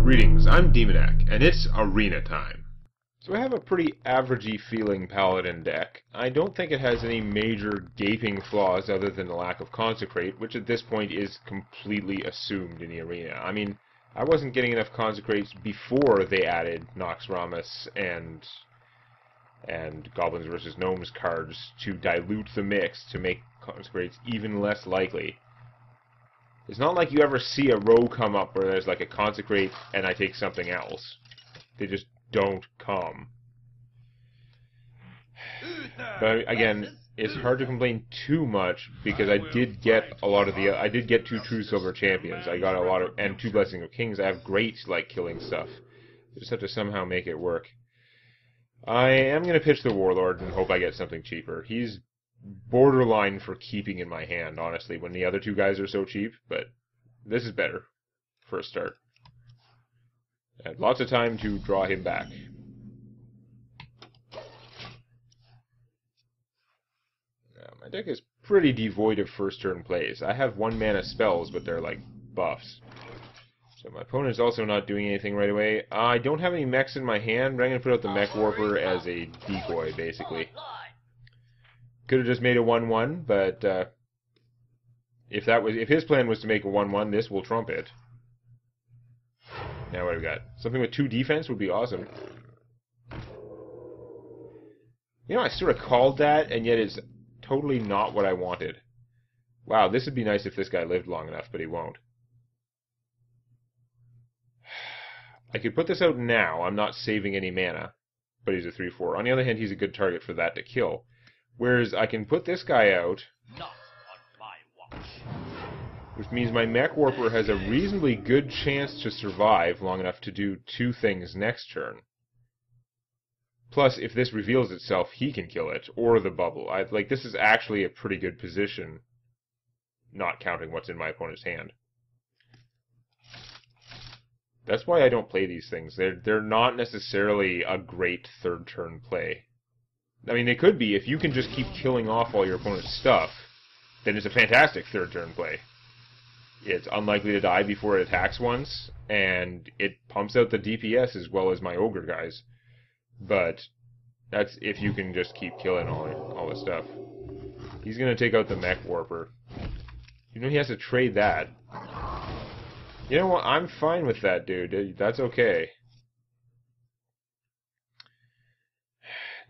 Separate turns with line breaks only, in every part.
Greetings, I'm Demonac, and it's arena time. So I have a pretty averagey feeling Paladin deck. I don't think it has any major gaping flaws other than the lack of Consecrate, which at this point is completely assumed in the arena. I mean, I wasn't getting enough Consecrates before they added Nox Ramus and Goblins versus Gnomes cards to dilute the mix to make Consecrates even less likely. It's not like you ever see a row come up where there's like a Consecrate and I take something else. They just don't come. But again, it's hard to complain too much because I did get I did get 2 True Silver Champions. I got a lot of, and 2 Blessing of Kings. I have great, like, killing stuff. I just have to somehow make it work. I am going to pitch the Warlord and hope I get something cheaper. He's borderline for keeping in my hand, honestly, when the other 2 guys are so cheap, but this is better for a start. I had lots of time to draw him back. Now, my deck is pretty devoid of first turn plays. I have 1 mana spells, but they're like buffs. So my opponent's also not doing anything right away. I don't have any mechs in my hand, but I'm going to put out the Mech Warper as a decoy, basically. Could have just made a 1-1, but if his plan was to make a 1-1, this will trump it. Now what do we got? Something with 2 defense would be awesome. You know, I sort of called that, and yet it's totally not what I wanted. Wow, this would be nice if this guy lived long enough, but he won't. I could put this out now. I'm not saving any mana, but he's a 3-4. On the other hand, he's a good target for that to kill. Whereas I can put this guy out,
Not on my watch.
which means my Mech Warper has a reasonably good chance to survive long enough to do 2 things next turn. Plus, if this reveals itself, he can kill it, or the bubble. This is actually a pretty good position, not counting what's in my opponent's hand. That's why I don't play these things. They're not necessarily a great third turn play. I mean, they could be. If you can just keep killing off all your opponent's stuff, then it's a fantastic third turn play. It's unlikely to die before it attacks once, and it pumps out the DPS as well as my Ogre guys. But that's if you can just keep killing all the stuff. He's going to take out the Mech Warper. You know he has to trade that. You know what? I'm fine with that, dude. That's okay.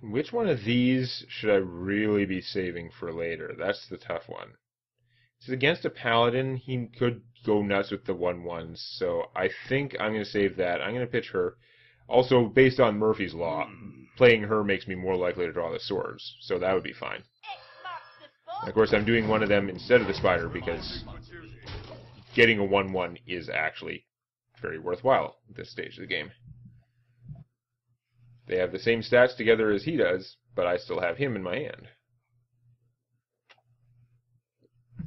Which one of these should I really be saving for later? That's the tough one. This is against a Paladin. He could go nuts with the 1-1s, so I think I'm going to save that. I'm going to pitch her. Also, based on Murphy's Law, playing her makes me more likely to draw the swords, so that would be fine. And of course, I'm doing one of them instead of the Spider because getting a 1-1 is actually very worthwhile at this stage of the game. They have the same stats together as he does, but I still have him in my hand.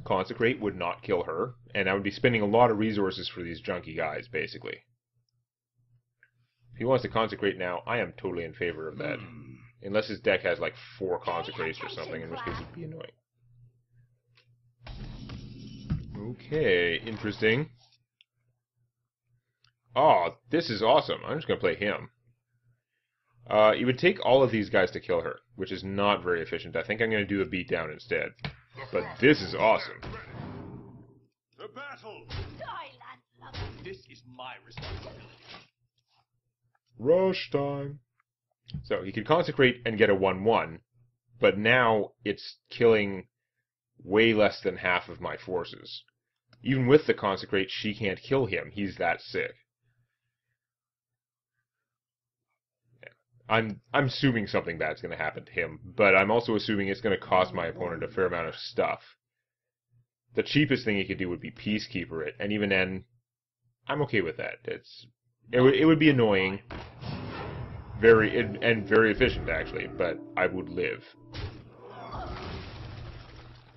Consecrate would not kill her, and I would be spending a lot of resources for these junky guys, basically. If he wants to Consecrate now, I am totally in favor of that. Unless his deck has like 4 Consecrates or something, in which case it'd be annoying. Okay, interesting. Oh, this is awesome. I'm just going to play him. It would take all of these guys to kill her, which is not very efficient. I think I'm going to do a beatdown instead. But this is awesome.
The battle! This is my responsibility.
Rush time. So he could Consecrate and get a 1-1, but now it's killing way less than half of my forces. Even with the Consecrate, she can't kill him. He's that sick. I'm assuming something bad's going to happen to him, but I'm also assuming it's going to cost my opponent a fair amount of stuff. The cheapest thing he could do would be Peacekeeper it, and even then, I'm okay with that. It would be annoying, very efficient actually, but I would live.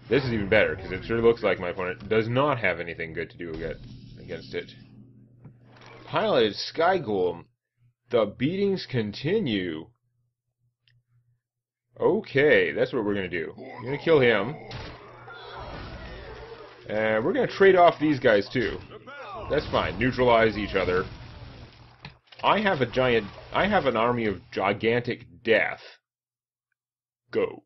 This is even better because it sure looks like my opponent does not have anything good to do against it. Piloted Sky Golem. The beatings continue. Okay, that's what we're going to do. We're going to kill him. And we're going to trade off these guys too. That's fine. Neutralize each other. I have an army of gigantic death. Go.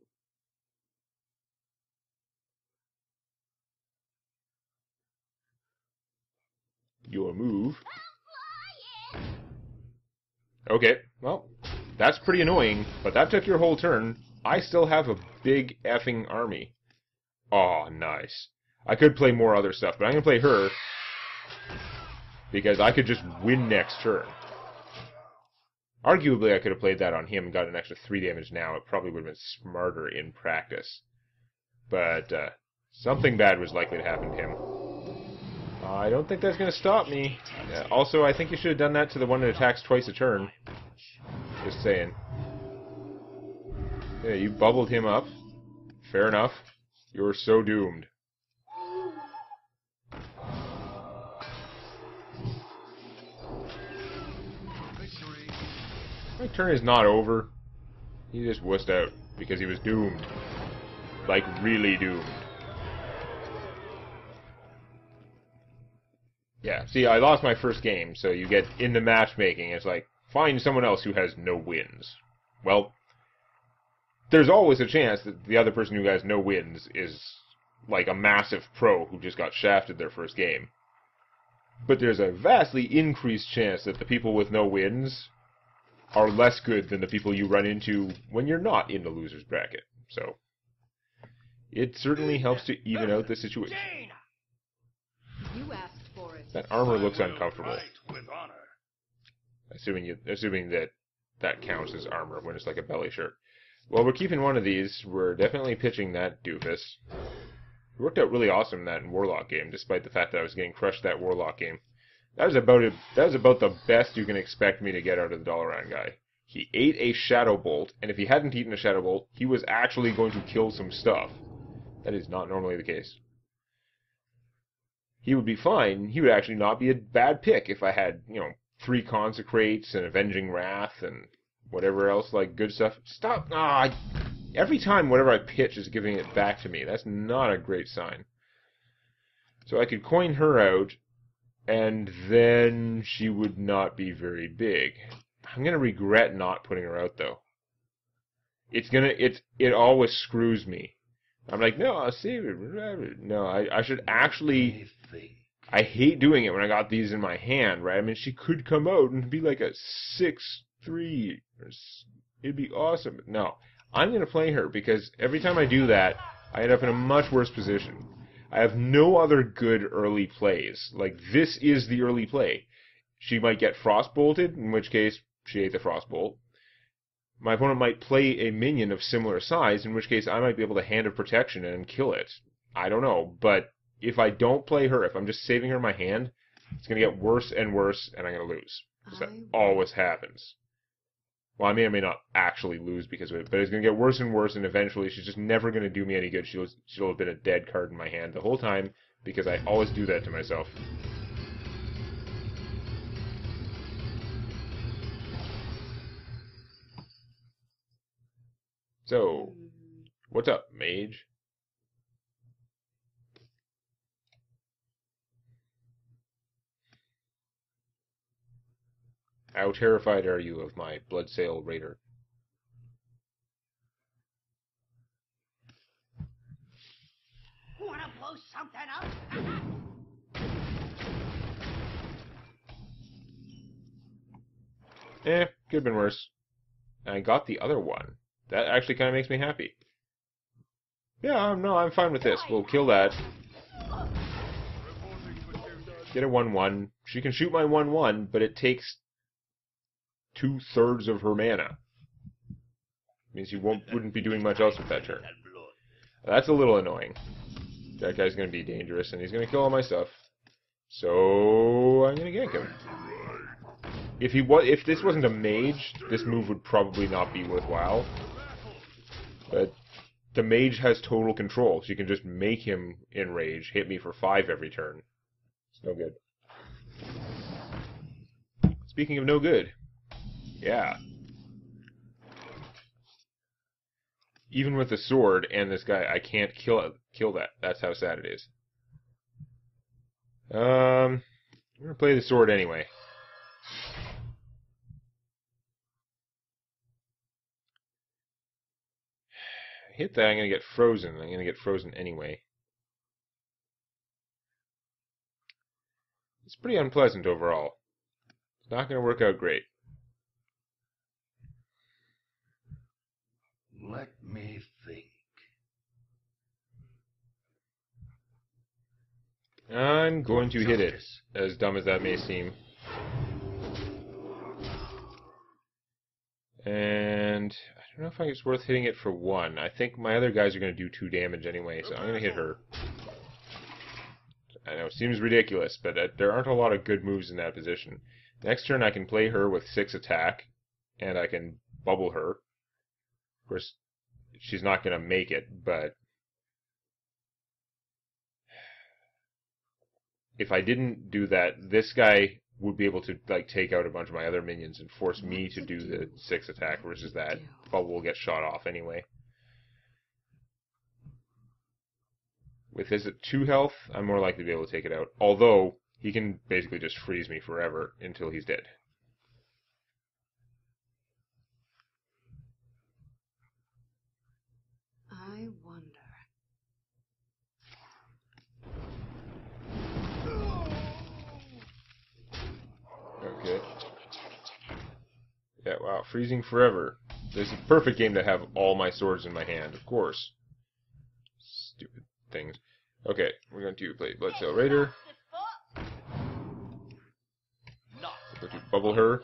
Your move. Okay, well, that's pretty annoying, but that took your whole turn. I still have a big effing army. Aw, nice. I could play more other stuff, but I'm going to play her because I could just win next turn. Arguably, I could have played that on him and got an extra 3 damage now. It probably would have been smarter in practice. But something bad was likely to happen to him. I don't think that's going to stop me. Also, I think you should have done that to the one that attacks twice a turn. Just saying. Yeah, you bubbled him up. Fair enough. You're so doomed. My turn is not over. He just wussed out because he was doomed. Like, really doomed. Yeah, see, I lost my first game, so you get into matchmaking. It's like, find someone else who has no wins. Well, there's always a chance that the other person who has no wins is like a massive pro who just got shafted their first game. But there's a vastly increased chance that the people with no wins are less good than the people you run into when you're not in the loser's bracket. So, it certainly helps to even out the situation.
You asked for it.
That armor looks uncomfortable. Assuming that counts as armor when it's like a belly shirt. Well, we're keeping one of these. We're definitely pitching that doofus. It worked out really awesome in that Warlock game, despite the fact that I was getting crushed that Warlock game. That was about the best you can expect me to get out of the Dalaran guy. He ate a Shadow Bolt, and if he hadn't eaten a Shadow Bolt, he was actually going to kill some stuff. That is not normally the case. He would be fine. He would actually not be a bad pick if I had, 3 Consecrates and Avenging Wrath and whatever else, like, good stuff. Stop! Every time whatever I pitch is giving it back to me. That's not a great sign. So I could coin her out, and then she would not be very big. I'm gonna regret not putting her out, though. It always screws me. I'm like, no, I'll save it. No, I should actually... I hate doing it when I got these in my hand, right? I mean, she could come out and be like a 6/3. It'd be awesome. But no, I'm going to play her because every time I do that, I end up in a much worse position. I have no other good early plays. Like, this is the early play. She might get frostbolted, in which case she ate the frostbolt. My opponent might play a minion of similar size, in which case I might be able to Hand of Protection and kill it. I don't know, but if I don't play her, if I'm just saving her in my hand, it's going to get worse and worse, and I'm going to lose. That always happens. Well, I may or may not actually lose because of it, but it's going to get worse and worse, and eventually she's just never going to do me any good. She'll have been a dead card in my hand the whole time, because I always do that to myself. So, what's up, mage? How terrified are you of my Bloodsail Raider?
Wanna blow something up?
Could have been worse. And I got the other one. That actually kind of makes me happy. Yeah, no, I'm fine with this. We'll kill that. Get a 1/1. She can shoot my 1/1, but it takes 2/3 of her mana. Means she wouldn't be doing much else with that turn. That's a little annoying. That guy's going to be dangerous, and he's going to kill all my stuff. So I'm going to gank him. If this wasn't a mage, this move would probably not be worthwhile. But the mage has total control. She can just make him enrage, hit me for 5 every turn. It's no good. Speaking of no good, yeah. Even with the sword and this guy, I can't kill that. That's how sad it is. I'm gonna play the sword anyway. hit that, I'm going to get frozen. I'm going to get frozen anyway. It's pretty unpleasant overall. It's not going to work out great.
Let me think.
I'm going to hit it, as dumb as that may seem. And I don't know if it's worth hitting it for 1. I think my other guys are going to do 2 damage anyway, so I'm going to hit her. I know, it seems ridiculous, but there aren't a lot of good moves in that position. Next turn I can play her with 6 attack, and I can bubble her. Of course, she's not going to make it, but if I didn't do that, this guy would be able to like take out a bunch of my other minions and force me to do the 6 attack versus that bubble will get shot off anyway. With his at 2 health, I'm more likely to be able to take it out. Although, he can basically just freeze me forever until he's dead.
I wonder.
Okay. Yeah, wow, freezing forever. This is a perfect game to have all my swords in my hand, of course. Stupid things. Okay, we're going to play Bloodsail Raider. Go to bubble her.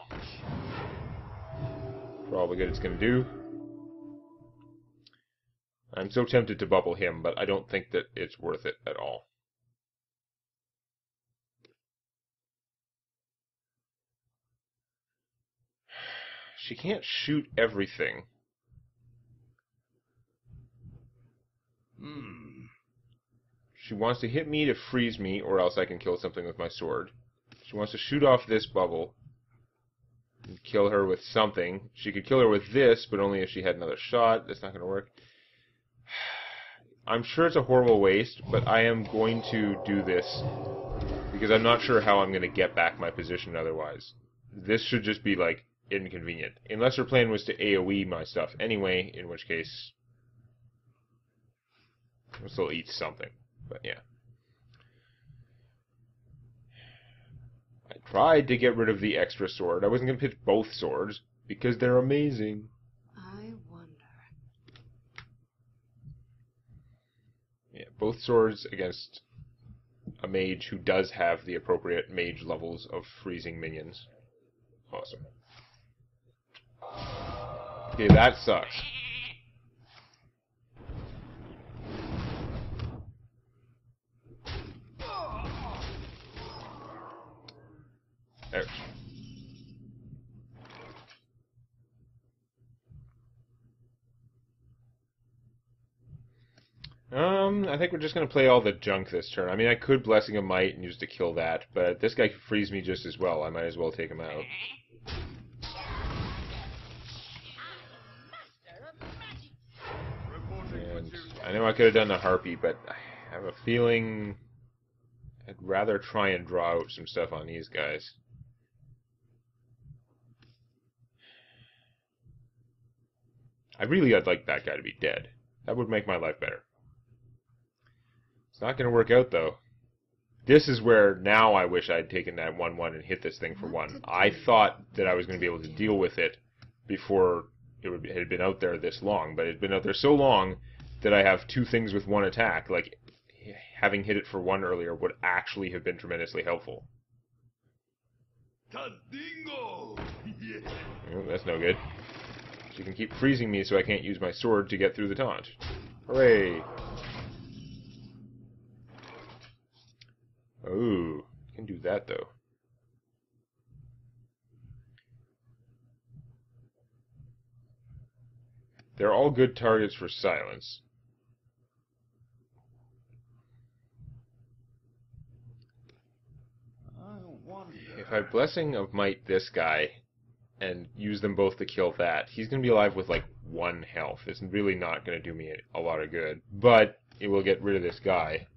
For all the good it's going to do. I'm so tempted to bubble him, but I don't think that it's worth it at all. She can't shoot everything. She wants to hit me to freeze me, or else I can kill something with my sword. She wants to shoot off this bubble and kill her with something. She could kill her with this, but only if she had another shot. That's not going to work. I'm sure it's a horrible waste, but I am going to do this because I'm not sure how I'm going to get back my position otherwise. This should just be, like, inconvenient. Unless her plan was to AoE my stuff anyway, in which case I'll still eat something. But yeah. I tried to get rid of the extra sword. I wasn't going to pitch both swords because they're amazing.
I wonder.
Yeah, both swords against a mage who does have the appropriate mage levels of freezing minions. Awesome. Okay, that sucks. Ouch. I think we're just going to play all the junk this turn. I mean, I could Blessing of Might and use to kill that, but this guy could freeze me just as well. I might as well take him out. And I know I could have done the Harpy, but I have a feeling I'd rather try and draw out some stuff on these guys. I'd like that guy to be dead. That would make my life better. It's not going to work out, though. This is where now I wish I'd taken that 1-1 and hit this thing for 1. I thought that I was going to be able to deal with it before it had been out there this long, but it had been out there so long that I have 2 things with 1 attack. Like, having hit it for 1 earlier would actually have been tremendously helpful.
Tadingo! Yeah.
Oh, that's no good. She can keep freezing me so I can't use my sword to get through the taunt. Hooray! Oh, can do that though. They're all good targets for silence. If I Blessing of Might this guy and use them both to kill that, he's going to be alive with like 1 health. It's really not going to do me a lot of good, but it will get rid of this guy.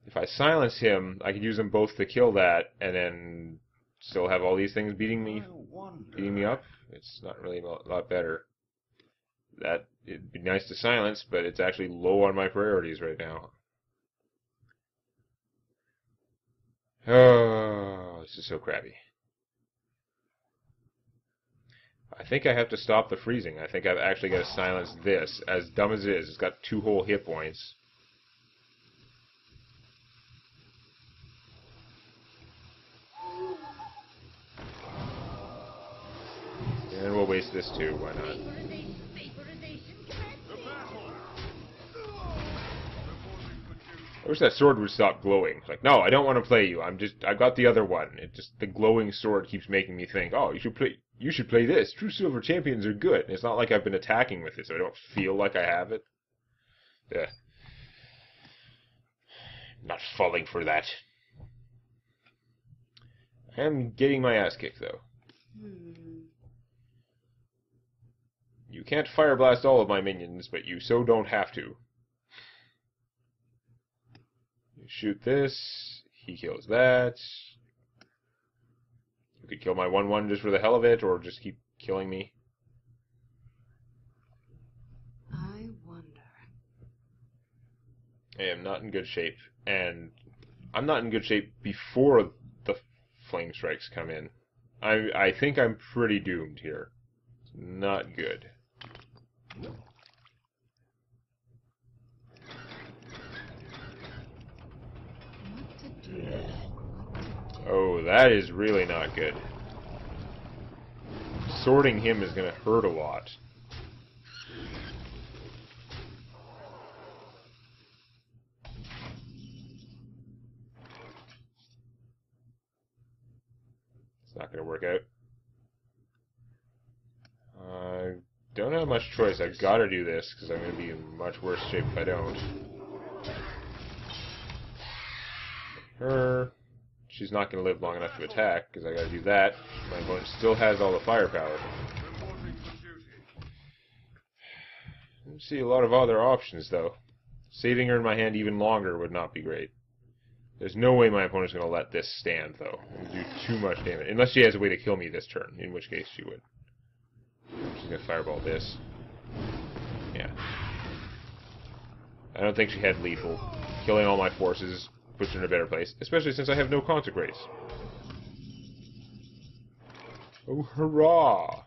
If I silence him, I could use them both to kill that, and then still have all these things beating me up. It's not really a lot better. That it'd be nice to silence, but it's actually low on my priorities right now. Oh, this is so crappy. I think I have to stop the freezing. I think I've actually got to silence this. As dumb as it is, it's got 2 whole hit points. And we'll waste this too, why not? I wish that sword would stop glowing. It's like, no, I don't want to play you. I've got the other one. It just, the glowing sword keeps making me think, oh, you should play this. True silver champions are good. And it's not like I've been attacking with it, so I don't feel like I have it. Yeah. Not falling for that. I am getting my ass kicked, though. You can't fire blast all of my minions, but you so don't have to. You shoot this, he kills that. You could kill my 1/1 just for the hell of it, or just keep killing me.
I wonder.
I am not in good shape, and I'm not in good shape before the flame strikes come in. I think I'm pretty doomed here. It's not good.
What to do? What to do?
Oh, that is really not good. Sorting him is going to hurt a lot. It's not going to work out. I don't have much choice. I've got to do this, because I'm going to be in much worse shape if I don't. Her. She's not going to live long enough to attack, because I got to do that. My opponent still has all the firepower. I don't see a lot of other options, though. Saving her in my hand even longer would not be great. There's no way my opponent's going to let this stand, though. It would do too much damage. Unless she has a way to kill me this turn, in which case she would. She's going to fireball this. Yeah. I don't think she had lethal. Killing all my forces puts her in a better place, especially since I have no Consecrates. Oh, hurrah!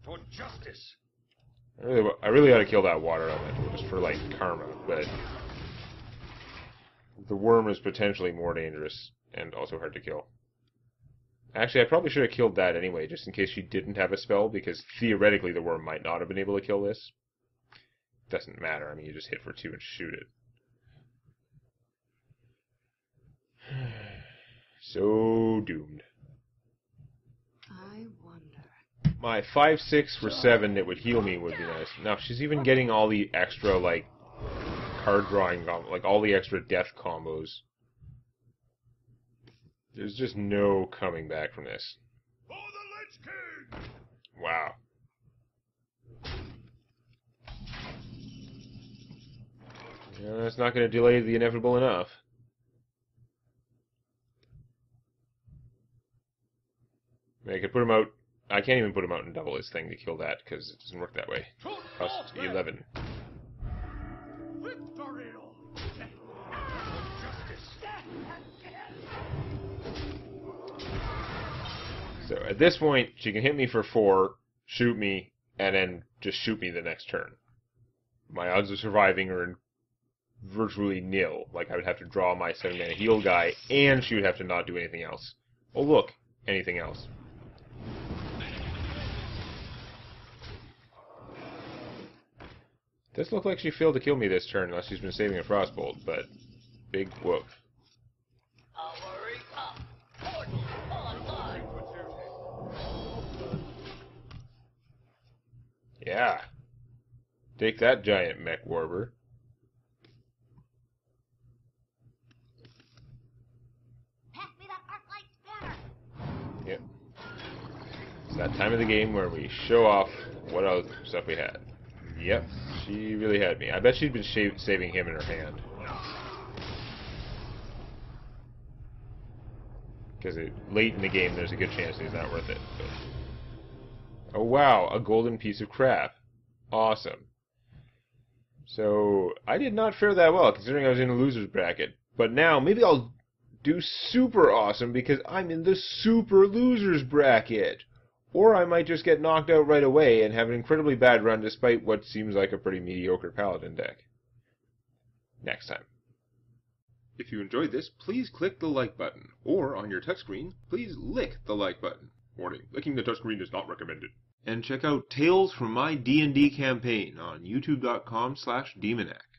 For justice.
I really ought to kill that water elemental just for, like, karma, but the worm is potentially more dangerous and also hard to kill. Actually, I probably should have killed that anyway, just in case she didn't have a spell, because theoretically the worm might not have been able to kill this. Doesn't matter, I mean, you just hit for 2 and shoot it. So doomed.
I wonder.
My 5/6 for 7 that would heal me would be nice. Now, she's even getting all the extra, like, card drawing, like, all the extra death combos. There's just no coming back from this.
For the Lich King!
Wow. Yeah, that's not going to delay the inevitable enough. I mean, I could put him out. I can't even put him out and double his thing to kill that, because it doesn't work that way. Cost 11.
Victory!
So at this point, she can hit me for 4, shoot me, and then just shoot me the next turn. My odds of surviving are virtually nil. Like, I would have to draw my 7-mana heal guy, and she would have to not do anything else. Oh look, anything else. Does look like she failed to kill me this turn, unless she's been saving a Frostbolt, but big whoop. Yeah. Take that, giant mech warber.
Pass me that arc light spanner.
Yep. It's that time of the game where we show off what other stuff we had. Yep, she really had me. I bet she'd been saving him in her hand. Because late in the game, there's a good chance he's not worth it. But Oh wow, a golden piece of crap. Awesome. So, I did not fare that well, considering I was in a loser's bracket. But now, maybe I'll do super awesome because I'm in the super losers bracket. Or I might just get knocked out right away and have an incredibly bad run despite what seems like a pretty mediocre Paladin deck. Next time. If you enjoyed this, please click the like button. Or, on your touchscreen, please lick the like button. Warning, licking the touchscreen is not recommended. And check out Tales from My D&D Campaign on youtube.com/Demonac.